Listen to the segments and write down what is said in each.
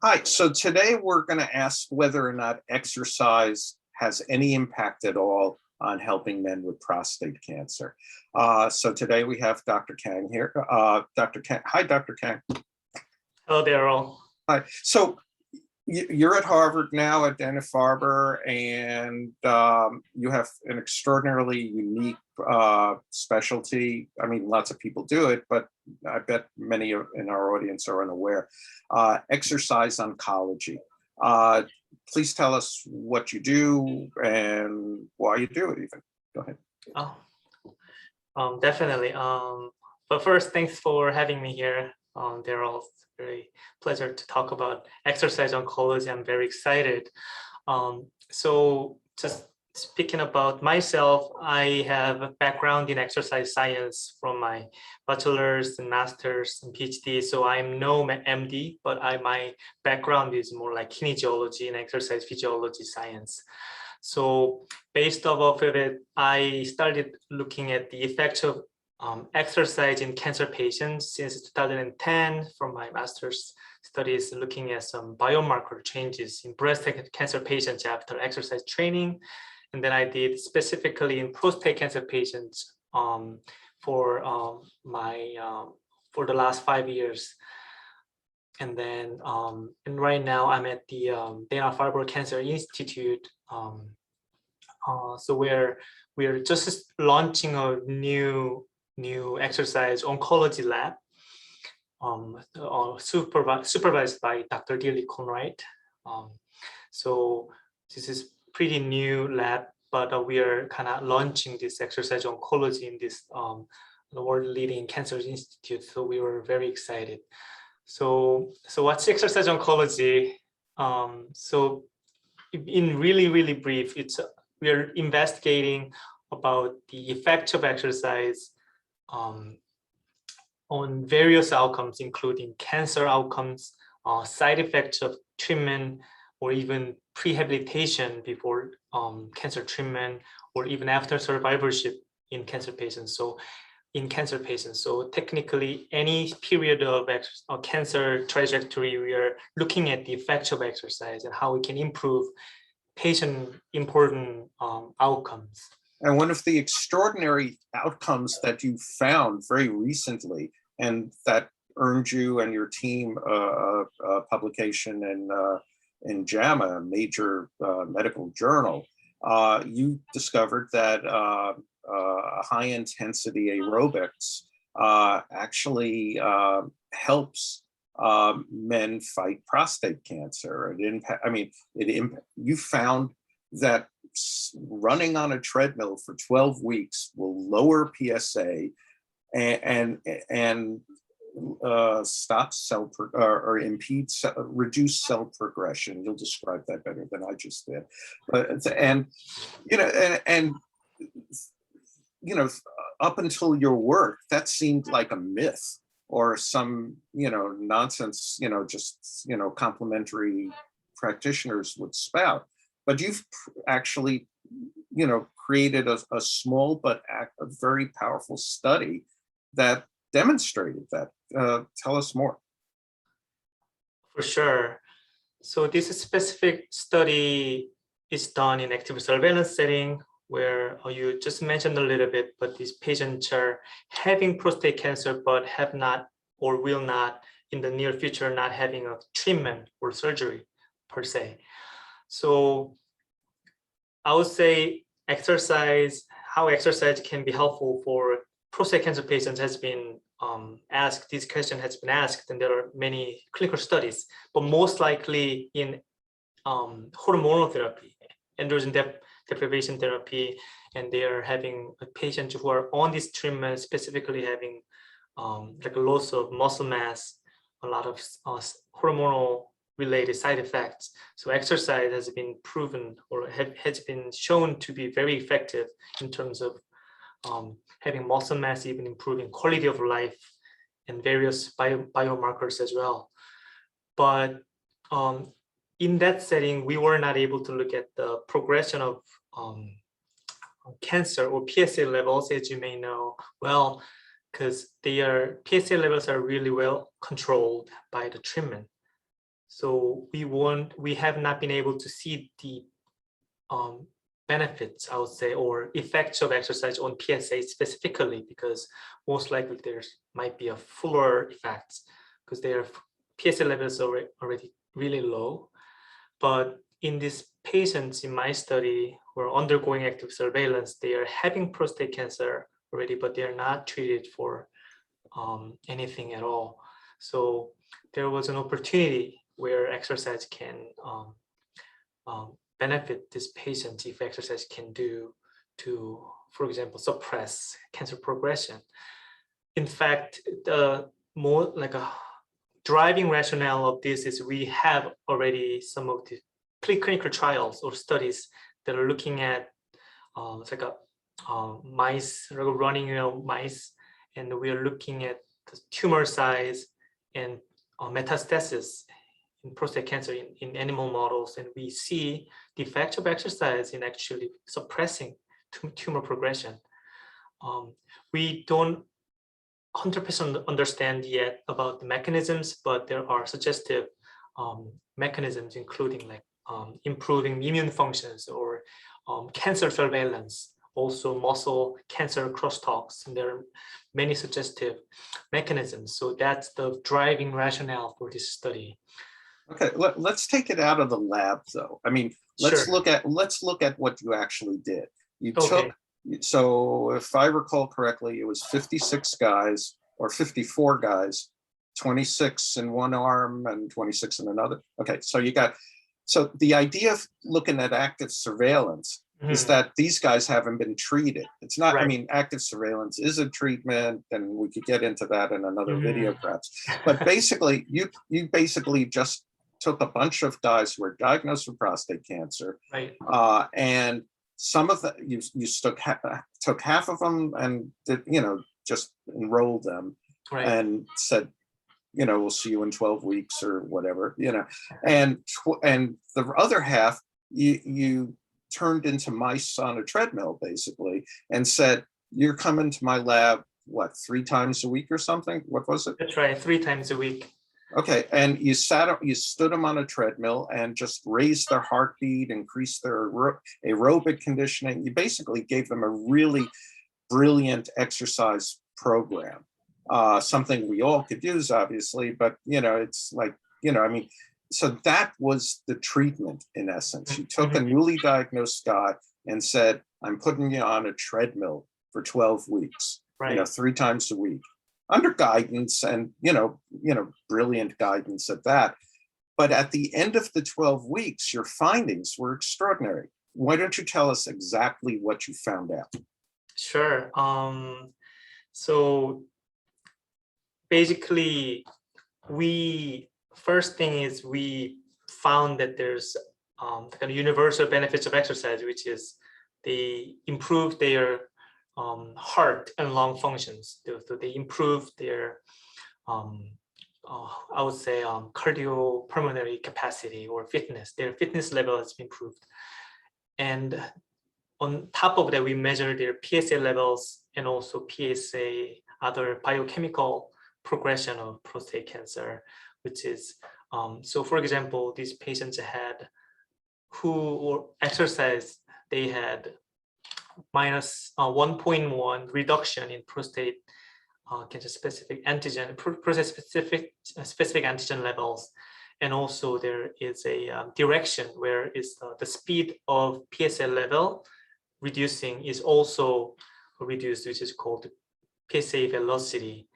Hi, so today we're going to ask whether or not exercise has any impact at all on helping men with prostate cancer. So today we have Dr. Kang here. Dr. Kang, hi, Dr. Kang. Hello, Darryl. Hi. So you're at Harvard now at Dana-Farber, and you have an extraordinarily unique specialty. I mean, lots of people do it, but I bet many in our audience are unaware. Exercise oncology. Please tell us what you do and why you do it even. Go ahead. Definitely. But first, thanks for having me here, Darryl. It's a very pleasure to talk about exercise oncology. I'm very excited. So just speaking about myself, I have a background in exercise science from my bachelor's and master's and PhD. So I'm no MD, but my background is more like kinesiology and exercise physiology science. So based off of it, I started looking at the effects of exercise in cancer patients since 2010 from my master's studies, looking at some biomarker changes in breast cancer patients after exercise training. And then I did specifically in prostate cancer patients for the last 5 years. And then and right now I'm at the Dana-Farber Cancer Institute. So we're just launching a new exercise oncology lab, supervised by Dr. Darryl Mitteldorf. So this is pretty new lab, but we are kind of launching this exercise oncology in this the world leading cancer institute. So we were very excited. So what's exercise oncology? So in really brief, we are investigating about the effects of exercise on various outcomes, including cancer outcomes, side effects of treatment, or even prehabilitation before cancer treatment, or even after survivorship in cancer patients. So technically, any period of cancer trajectory, we are looking at the effects of exercise and how we can improve patient important outcomes. And one of the extraordinary outcomes that you found very recently, and that earned you and your team a publication in JAMA, a major medical journal, you discovered that high-intensity aerobics actually helps men fight prostate cancer. You found that running on a treadmill for 12 weeks will lower PSA and stop cell or impede reduce cell progression. You'll describe that better than I just did. But up until your work, that seemed like a myth or some nonsense. Just complimentary practitioners would spout. But you've actually, created a small but a very powerful study that demonstrated that. Tell us more. For sure. So this specific study is done in active surveillance setting where you just mentioned a little bit, but these patients are having prostate cancer but have not or will not in the near future not having a treatment or surgery per se. So I would say how exercise can be helpful for prostate cancer patients has been asked. This question has been asked, and there are many clinical studies, but most likely in hormonal therapy, androgen deprivation therapy, and they are having patients who are on this treatment, specifically having like a loss of muscle mass, a lot of hormonal related side effects. So exercise has been proven or has been shown to be very effective in terms of having muscle mass, even improving quality of life and various biomarkers as well. But in that setting, we were not able to look at the progression of cancer or PSA levels, as you may know well, because PSA levels are really well controlled by the treatment. So we have not been able to see the benefits, I would say, or effects of exercise on PSA specifically, because most likely there might be a fuller effects because their PSA levels are already really low. But in these patients in my study who are undergoing active surveillance, they are having prostate cancer already, but they are not treated for anything at all. So there was an opportunity where exercise can benefit this patient if exercise can do to, for example, suppress cancer progression. In fact, the more like a driving rationale of this is we have already some of the preclinical trials or studies that are looking at it's like a mice, running mice, and we are looking at the tumor size and metastasis in prostate cancer in animal models, and we see the effect of exercise in actually suppressing tumor progression. We don't 100% understand yet about the mechanisms, but there are suggestive mechanisms, including like improving immune functions or cancer surveillance, also muscle cancer crosstalks, and there are many suggestive mechanisms. So that's the driving rationale for this study. Okay, let's take it out of the lab, though. I mean, let's Sure. look at what you actually did. You Okay. so if I recall correctly, it was 56 guys or 54 guys, 26 in one arm and 26 in another. Okay, so so the idea of looking at active surveillance is that these guys haven't been treated. It's not, Right. I mean, active surveillance is a treatment, and we could get into that in another video perhaps. But basically, you basically just took a bunch of guys who were diagnosed with prostate cancer, Right. and some of the you took half of them and did, just enrolled them, Right. and said, we'll see you in 12 weeks or whatever, and the other half you turned into mice on a treadmill basically, and said, you're coming to my lab, what, 3 times a week or something? What was it? That's right, 3 times a week. Okay, and you stood them on a treadmill and just raised their heartbeat, increased their aerobic conditioning. You basically gave them a really brilliant exercise program, something we all could use, obviously, but it's like, I mean, so that was the treatment in essence. You took a newly diagnosed guy and said, I'm putting you on a treadmill for 12 weeks, Right. 3 times a week, under guidance, and brilliant guidance at that. But at the end of the 12 weeks, your findings were extraordinary. Why don't you tell us exactly what you found out? Sure. So basically, first thing is we found that there's kind of universal benefits of exercise, which is they improve their heart and lung functions. So they improve their, I would say, cardiopulmonary capacity or fitness. Their fitness level has been improved. And on top of that, we measure their PSA levels and also PSA, other biochemical progression of prostate cancer, which is, so for example, these patients who exercised, they had minus 1.1 reduction in prostate cancer specific antigen, prostate specific antigen levels. And also there is a direction where is the speed of PSA level reducing is also reduced, which is called PSA velocity.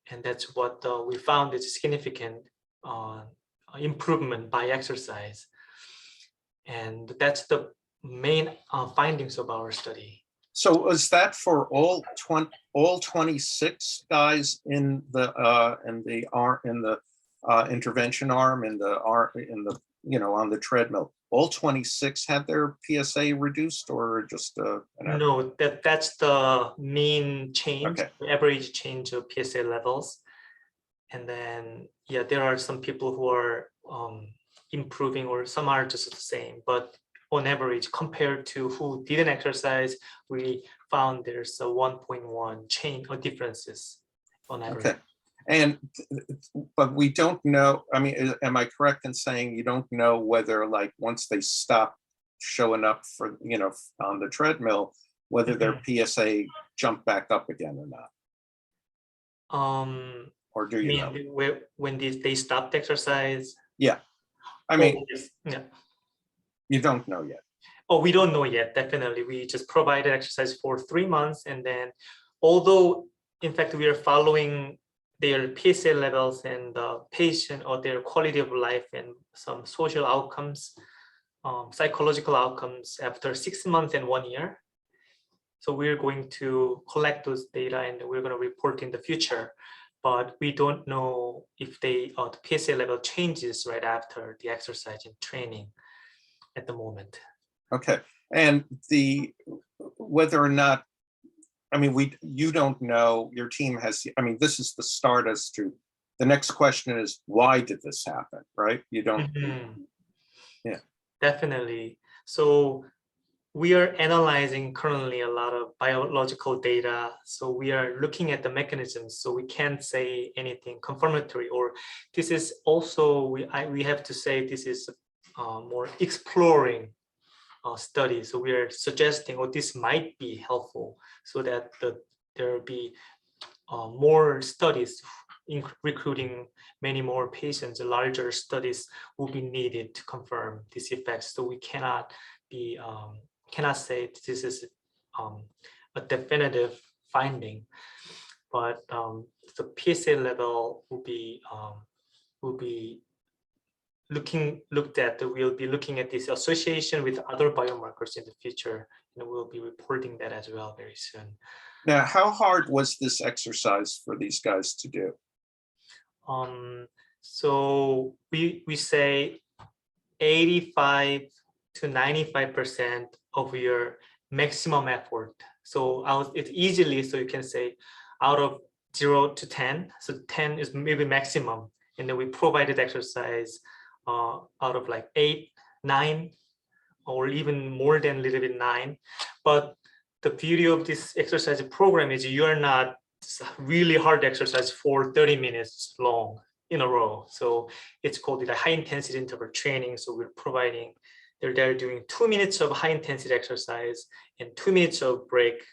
And that's what we found is significant improvement by exercise. And that's the main findings of our study. So was that for all 26 guys in the intervention arm, on the treadmill? All 26 had their PSA reduced, or just no? That's the mean change, okay. The average change of PSA levels. And then there are some people who are improving, or some are just the same, but on average, compared to who didn't exercise, we found there's a 1.1 change or differences on average. Okay. And, but we don't know, I mean, am I correct in saying you don't know whether like once they stop showing up for, on the treadmill, whether their PSA jump back up again or not? Or do you know? When they stopped exercise? Yeah. I mean, yeah. You don't know yet. Oh, we don't know yet, definitely. We just provided exercise for 3 months. And then, although, in fact, we are following their PSA levels and the patient or their quality of life and some social outcomes, psychological outcomes after 6 months and 1 year. So we're going to collect those data and we're going to report in the future. But we don't know if the PSA level changes right after the exercise and training at the moment. Okay, and whether or not, I mean, you don't know, your team has, I mean, this is the start as to, the next question is, why did this happen, right? You don't, yeah. Definitely. So we are analyzing currently a lot of biological data. So we are looking at the mechanisms. So we can't say anything confirmatory, or this is also, we have to say this is more exploring study. So we are suggesting, oh, this might be helpful so that there will be more studies recruiting many more patients. Larger studies will be needed to confirm these effects. So we cannot say this is a definitive finding, but the PSA level will be looked at. We'll be looking at this association with other biomarkers in the future, and we'll be reporting that as well very soon. Now, how hard was this exercise for these guys to do? So we say 85 to 95% of your maximum effort. So it's easily, so you can say out of 0 to 10. So 10 is maybe maximum, and then we provided exercise out of like 8, 9, or even more than a little bit 9. But the beauty of this exercise program is you are not really hard exercise for 30 minutes long in a row. So it's called the high intensity interval training. So we're providing, they're doing 2 minutes of high intensity exercise and 2 minutes of break,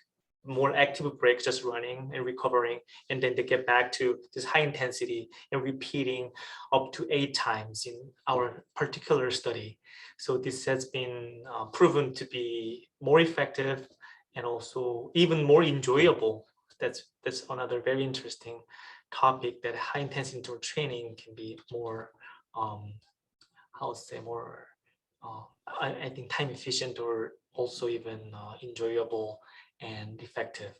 more active break, just running and recovering, and then they get back to this high intensity and repeating up to 8 times in our particular study. So this has been proven to be more effective and also even more enjoyable. That's another very interesting topic, that high intensity interval training can be more I think time efficient, or also even enjoyable and effective.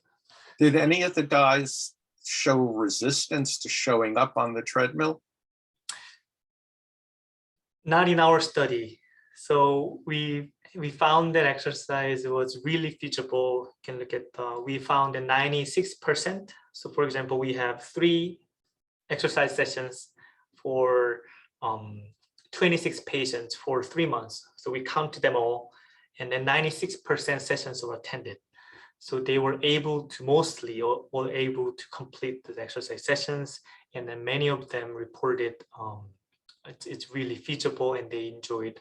Did any of the guys show resistance to showing up on the treadmill? Not in our study. So we found that exercise was really feasible. You can look at, we found that 96%. So for example, we have 3 exercise sessions for 26 patients for 3 months. So we counted them all, and then 96% sessions were attended. So they were able to were able to complete the exercise sessions, and then many of them reported it's really feasible and they enjoyed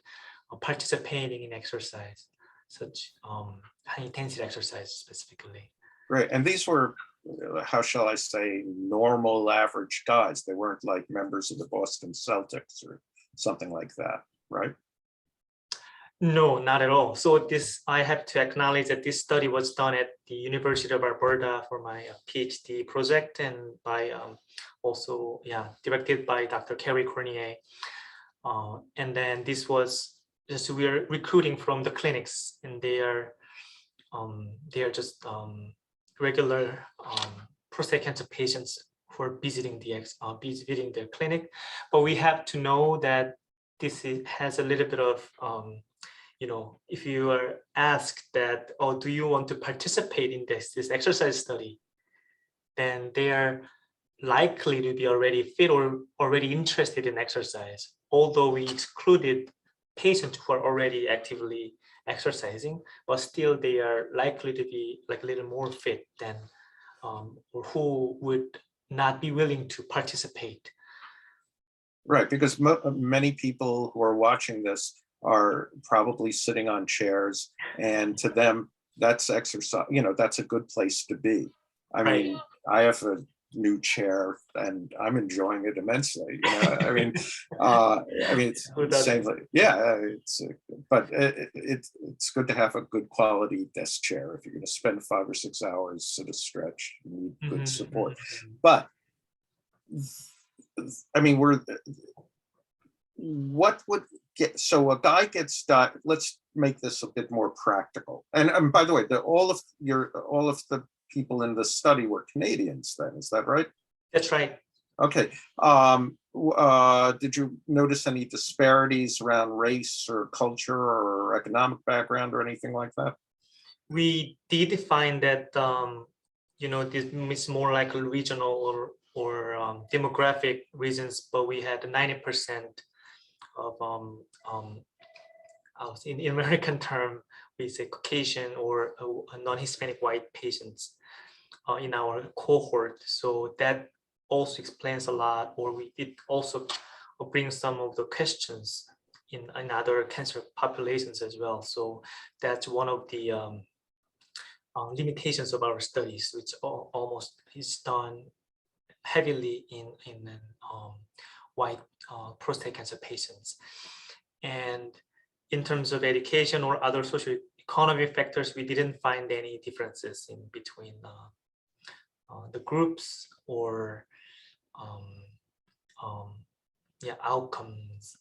participating in exercise, such high intensity exercise specifically. Right, and these were, how shall I say, normal average guys. They weren't like members of the Boston Celtics or something like that, right? No, not at all. So I have to acknowledge that this study was done at the University of Alberta for my PhD project, and by also, directed by Dr. Kerry Cornier. And then this was just, we are recruiting from the clinics, and they are just regular prostate cancer patients who are visiting their clinic. But we have to know that this has a little bit of if you are asked that, oh, do you want to participate in this exercise study, then they are likely to be already fit or already interested in exercise. Although we excluded patients who are already actively exercising, but still they are likely to be like a little more fit than or who would not be willing to participate. Right, because many people who are watching this are probably sitting on chairs, and to them, that's exercise, that's a good place to be. I Right. mean, I have a new chair and I'm enjoying it immensely. It's Who the doesn't? same, yeah, but it's good to have a good quality desk chair. If you're going to spend 5 or 6 hours at a stretch, you need good support. But I mean, what would get, so a guy gets died, let's make this a bit more practical. And by the way, all of the people in the study were Canadians then, is that right? That's right. Okay. Did you notice any disparities around race or culture or economic background or anything like that? We did find that, this is more like a regional or demographic reasons, but we had 90% of in American term, we say Caucasian or non-Hispanic white patients in our cohort. So that also explains a lot, or it also brings some of the questions in other cancer populations as well. So that's one of the limitations of our studies, which almost is done heavily in white prostate cancer patients. And in terms of education or other socioeconomic factors, we didn't find any differences in between the groups or outcomes.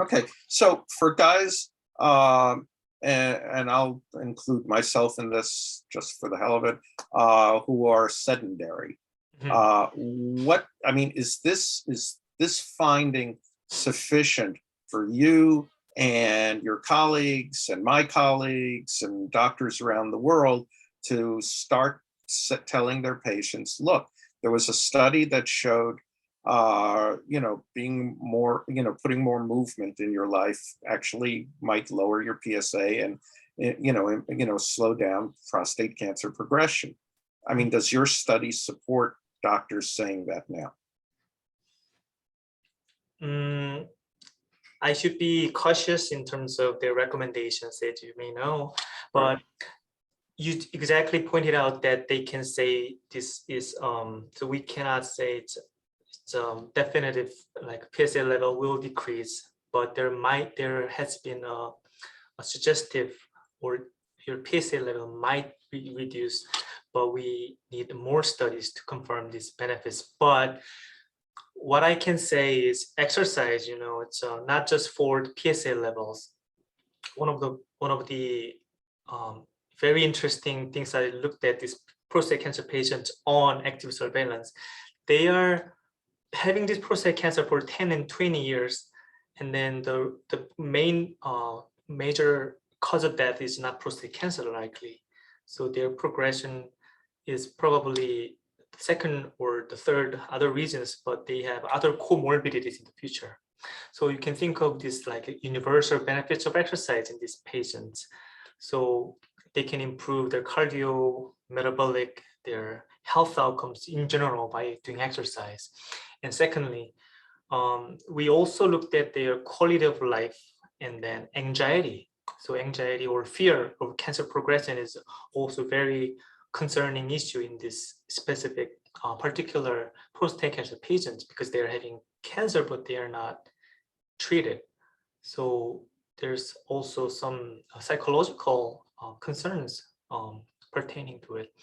Okay, so for guys, and I'll include myself in this just for the hell of it, who are sedentary. Is this finding sufficient for you and your colleagues and my colleagues and doctors around the world to start telling their patients, look, there was a study that showed being more, putting more movement in your life actually might lower your PSA and slow down prostate cancer progression. I mean, does your study support doctors saying that now? I should be cautious in terms of their recommendations, as you may know, but you exactly pointed out that they can say this is so we cannot say it's definitive, like PSA level will decrease, but there has been a suggestive, or your PSA level might be reduced, but we need more studies to confirm these benefits. But what I can say is exercise, it's not just for the PSA levels. One of the very interesting things I looked at is prostate cancer patients on active surveillance. They are having this prostate cancer for 10 and 20 years. And then the main major cause of death is not prostate cancer likely. So their progression is probably the second or the third other reasons, but they have other comorbidities in the future. So you can think of this like universal benefits of exercise in these patients. So they can improve their cardio, metabolic, their health outcomes in general by doing exercise. And secondly, we also looked at their quality of life and then anxiety. So anxiety or fear of cancer progression is also very concerning issue in this specific particular prostate cancer patients, because they're having cancer, but they are not treated. So there's also some psychological concerns pertaining to it.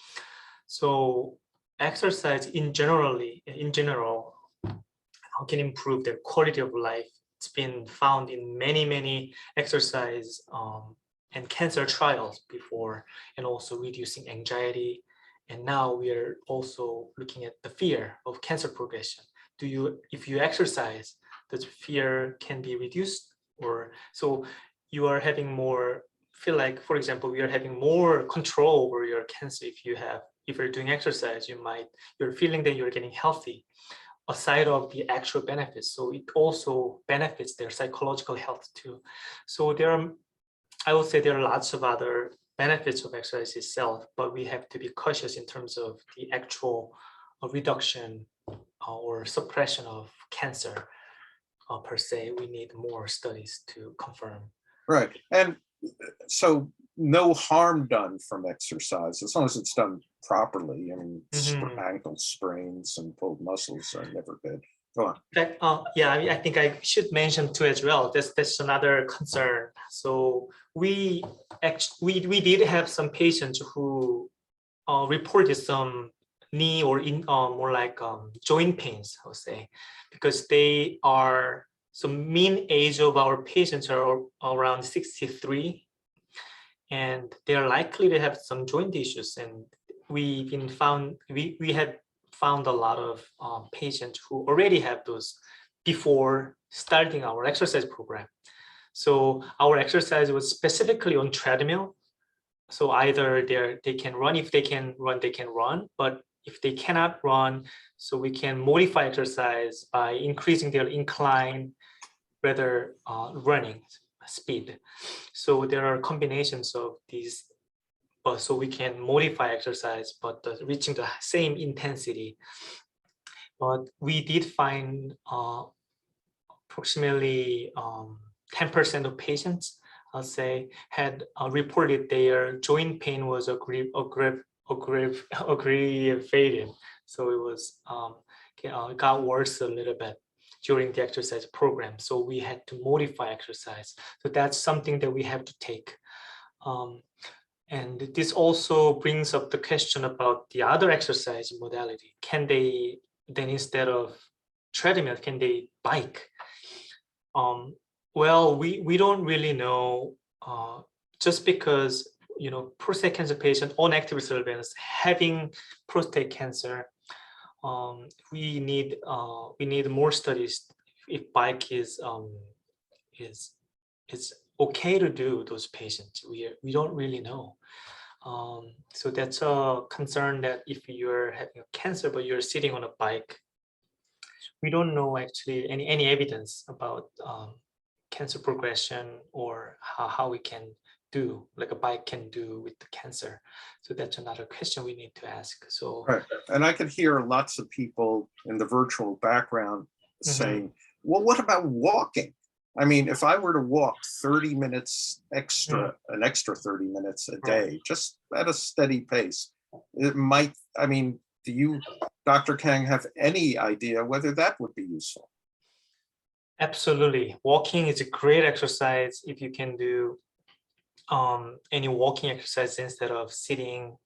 So exercise in general can improve their quality of life. It's been found in many exercise and cancer trials before, and also reducing anxiety. And now we are also looking at the fear of cancer progression. If you exercise, the fear can be reduced, or so you are having more, feel like, for example, we are having more control over your cancer. If you're doing exercise, you're feeling that you're getting healthy, aside of the actual benefits. So it also benefits their psychological health too. So I would say there are lots of other benefits of exercise itself, but we have to be cautious in terms of the actual a reduction or suppression of cancer per se. We need more studies to confirm. Right. And so no harm done from exercise, as long as it's done properly. I mean, ankle sprains and pulled muscles are never good. Go on. Yeah, I think I should mention too as well. That's another concern. So we did have some patients who reported some knee or more like joint pains, I would say, because they are, so mean age of our patients are around 63, and they are likely to have some joint issues. And we had found a lot of patients who already have those before starting our exercise program. So our exercise was specifically on treadmill. So either they can run, if they can run, they can run. But if they cannot run, so we can modify exercise by increasing their incline, rather running speed. So there are combinations of these, so we can modify exercise, but reaching the same intensity. But we did find approximately 10% of patients, I'll say, had reported their joint pain was aggravated. So it was got worse a little bit during the exercise program. So we had to modify exercise. So that's something that we have to take. And this also brings up the question about the other exercise modality. Can they then, instead of treadmill, can they bike? Well, we don't really know, just because, you know, prostate cancer patient on active surveillance having prostate cancer, we need more studies if bike is okay to do those patients. We don't really know. So that's a concern, that if you're having a cancer but you're sitting on a bike, we don't know actually any evidence about cancer progression, or how we can do, like a bike can do with the cancer. So that's another question we need to ask. So right. And I could hear lots of people in the virtual background saying, well, what about walking? I mean, if I were to walk 30 minutes extra, an extra 30 minutes a day, just at a steady pace, it might, I mean, do you, Dr. Kang, have any idea whether that would be useful? Absolutely. Walking is a great exercise if you can do any walking exercise instead of sitting.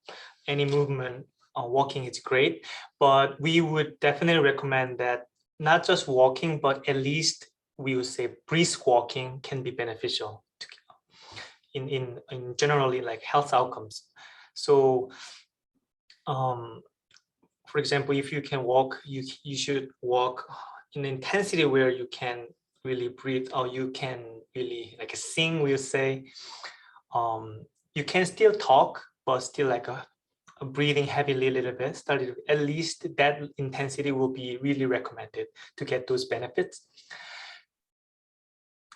Any movement, walking is great. But we would definitely recommend that not just walking, but at least we would say brisk walking can be beneficial to, in generally like health outcomes. So for example, if you can walk, you should walk in intensity where you can really breathe, or you can really like sing, we'll say. You can still talk, but still like a breathing heavily a little bit. Started, at least that intensity will be really recommended to get those benefits.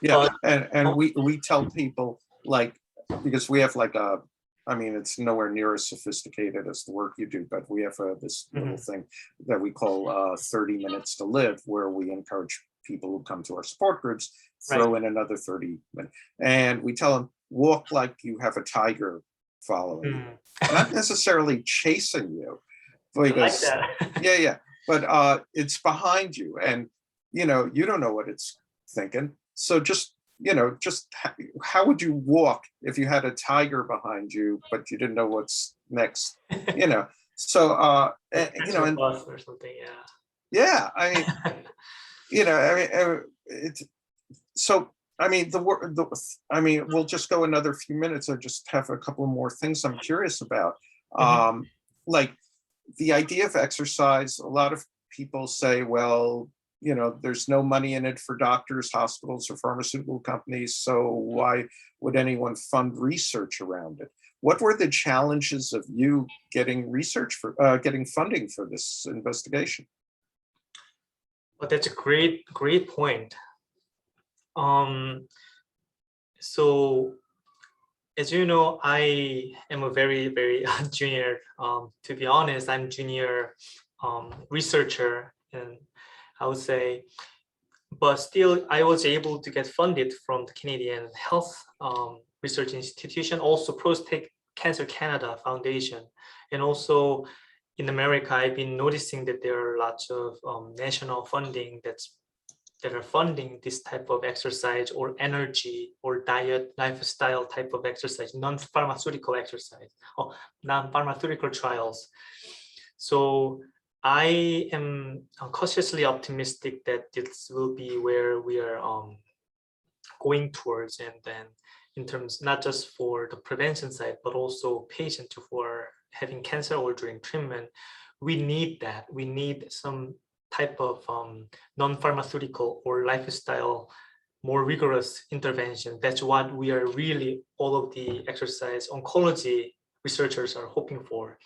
Yeah, and we tell people, like, because we have like a, I mean, it's nowhere near as sophisticated as the work you do, but we have this little thing that we call 30 minutes to live, where we encourage people who come to our support groups, throw in another 30 minutes. And we tell them, walk like you have a tiger following you. Not necessarily chasing you, because, yeah, but it's behind you, and, you know, you don't know what it's thinking. So just, you know, just how would you walk if you had a tiger behind you, but you didn't know what's next, you know? So, you know, and, or something, yeah, I mean, you know, I mean, it's, so, I mean, I mean, we'll just go another few minutes. I just have a couple more things I'm curious about. Like the idea of exercise, a lot of people say, well, you know, there's no money in it for doctors, hospitals, or pharmaceutical companies, so why would anyone fund research around it? What were the challenges of you getting research for, getting funding for this investigation? Well, that's a great point. So as you know, I am a very junior. To be honest, I'm junior researcher, and I would say, but still I was able to get funded from the Canadian Health Research Institution, also Prostate Cancer Canada Foundation, and also in America, I've been noticing that there are lots of national funding that are funding this type of exercise or energy or diet, lifestyle type of exercise, non-pharmaceutical exercise, or non-pharmaceutical trials. So I am cautiously optimistic that this will be where we are going towards, and then in terms not just for the prevention side, but also patients who are having cancer or during treatment, we need that. We need some type of non-pharmaceutical or lifestyle, more rigorous intervention. That's what we are really, all of the exercise oncology researchers are hoping for.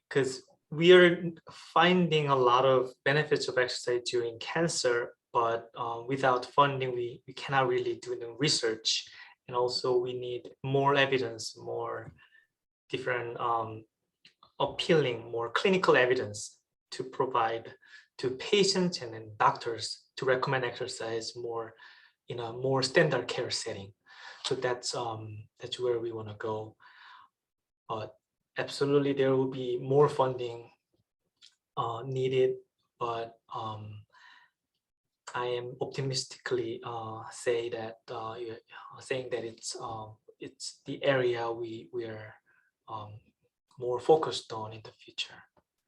Because we are finding a lot of benefits of exercise during cancer, but without funding, we cannot really do the research. And also we need more evidence, more different appealing, more clinical evidence to provide to patients and then doctors to recommend exercise more in a more standard care setting. So that's where we want to go. But absolutely, there will be more funding needed, but I am optimistically saying that it's the area we are more focused on in the future.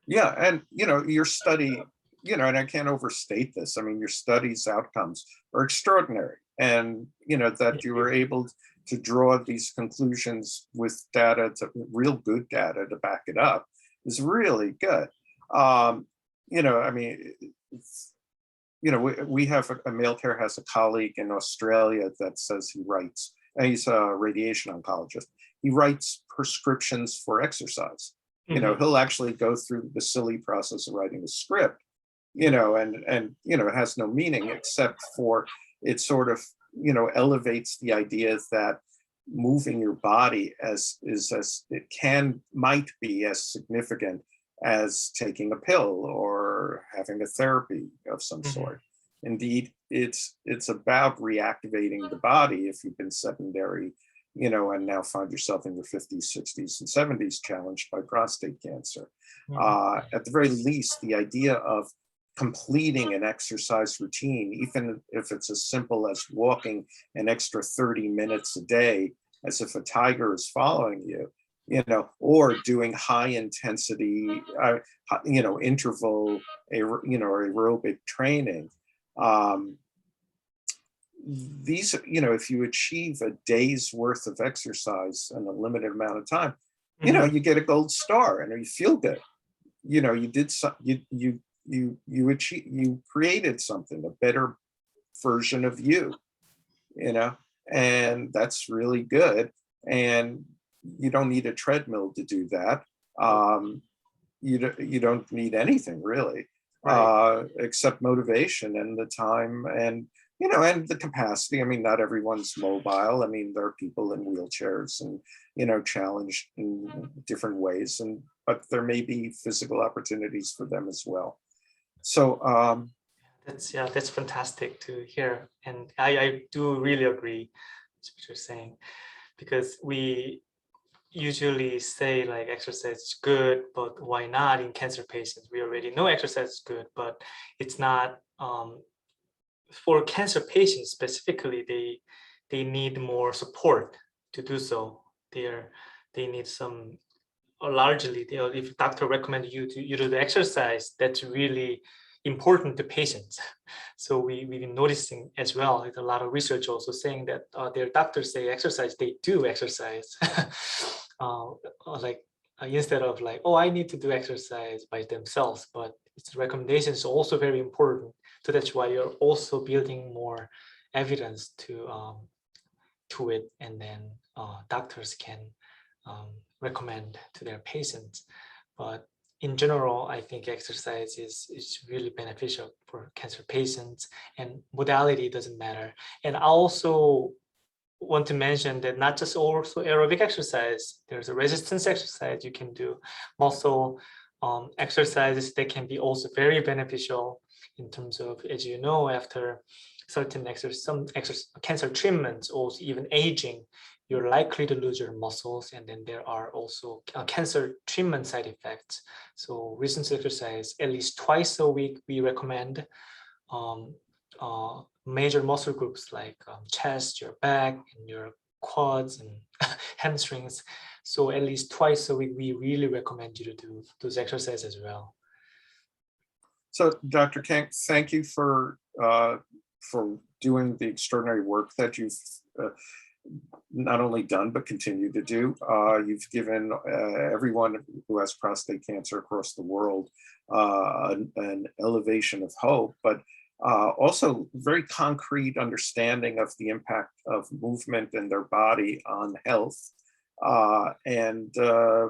Yeah, and your study, and I can't overstate this. I mean, your study's outcomes are extraordinary, and that you were able to draw these conclusions with data, real good data to back it up, is really good. I mean, we have Malecare has a colleague in Australia that says he writes, and he's a radiation oncologist. He writes prescriptions for exercise. He'll actually go through the silly process of writing a script, and it has no meaning except for it sort of, elevates the idea that moving your body might be as significant as taking a pill or having a therapy of some sort. Indeed, it's about reactivating the body if you've been sedentary, and now find yourself in your 50s, 60s, and 70s challenged by prostate cancer. At the very least, the idea of completing an exercise routine, even if it's as simple as walking an extra 30 minutes a day, as if a tiger is following you, or doing high intensity, interval, aerobic training. These, if you achieve a day's worth of exercise in a limited amount of time, you get a gold star and you feel good. You did you created something, a better version of you, and that's really good. And you don't need a treadmill to do that. You don't need anything really, right, except motivation and the time and and the capacity. I mean, not everyone's mobile. I mean, there are people in wheelchairs and challenged in different ways, but there may be physical opportunities for them as well. So that's fantastic to hear, and I do really agree with what you're saying, because we usually say like exercise is good, but why not in cancer patients? We already know exercise is good, but it's not for cancer patients specifically. They need more support to do so. They need some, or largely, if doctor recommend you do the exercise, that's really important to patients. So we've been noticing as well, like a lot of research also saying that their doctors say exercise, they do exercise. Instead of like, oh, I need to do exercise by themselves, but its recommendations is also very important. So that's why you're also building more evidence to it, and then doctors can recommend to their patients. But in general, I think exercise is really beneficial for cancer patients, and modality doesn't matter. And I also want to mention that not just also aerobic exercise, there's a resistance exercise you can do, muscle exercises that can be also very beneficial in terms of, as you know, after certain cancer treatments or even aging, you're likely to lose your muscles, and then there are also cancer treatment side effects. So resistance exercise at least twice a week we recommend. Major muscle groups like chest, your back, and your quads and hamstrings. So at least twice a week, we really recommend you to do those exercises as well. So, Dr. Kang, thank you for doing the extraordinary work that you've not only done but continue to do. You've given everyone who has prostate cancer across the world an elevation of hope, but also very concrete understanding of the impact of movement in their body on health, and a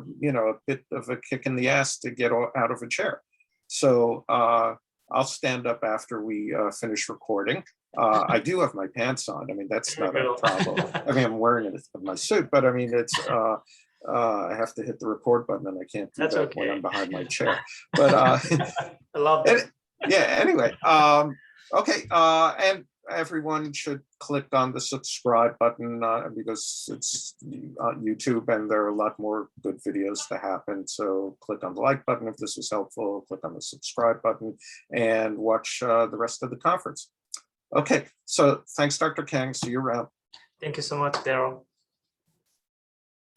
bit of a kick in the ass to get out of a chair. So I'll stand up after we finish recording. I do have my pants on. I mean, that's not a problem. I mean, I'm wearing my suit, but I mean, it's I have to hit the record button, and I can't do that okay when I'm behind my chair. But I love it. Yeah. Anyway, okay, and everyone should click on the subscribe button because it's on YouTube, and there are a lot more good videos to happen. So click on the like button if this was helpful. Click on the subscribe button and watch the rest of the conference. Okay, so thanks, Dr. Kang. See you around. Thank you so much, Darryl.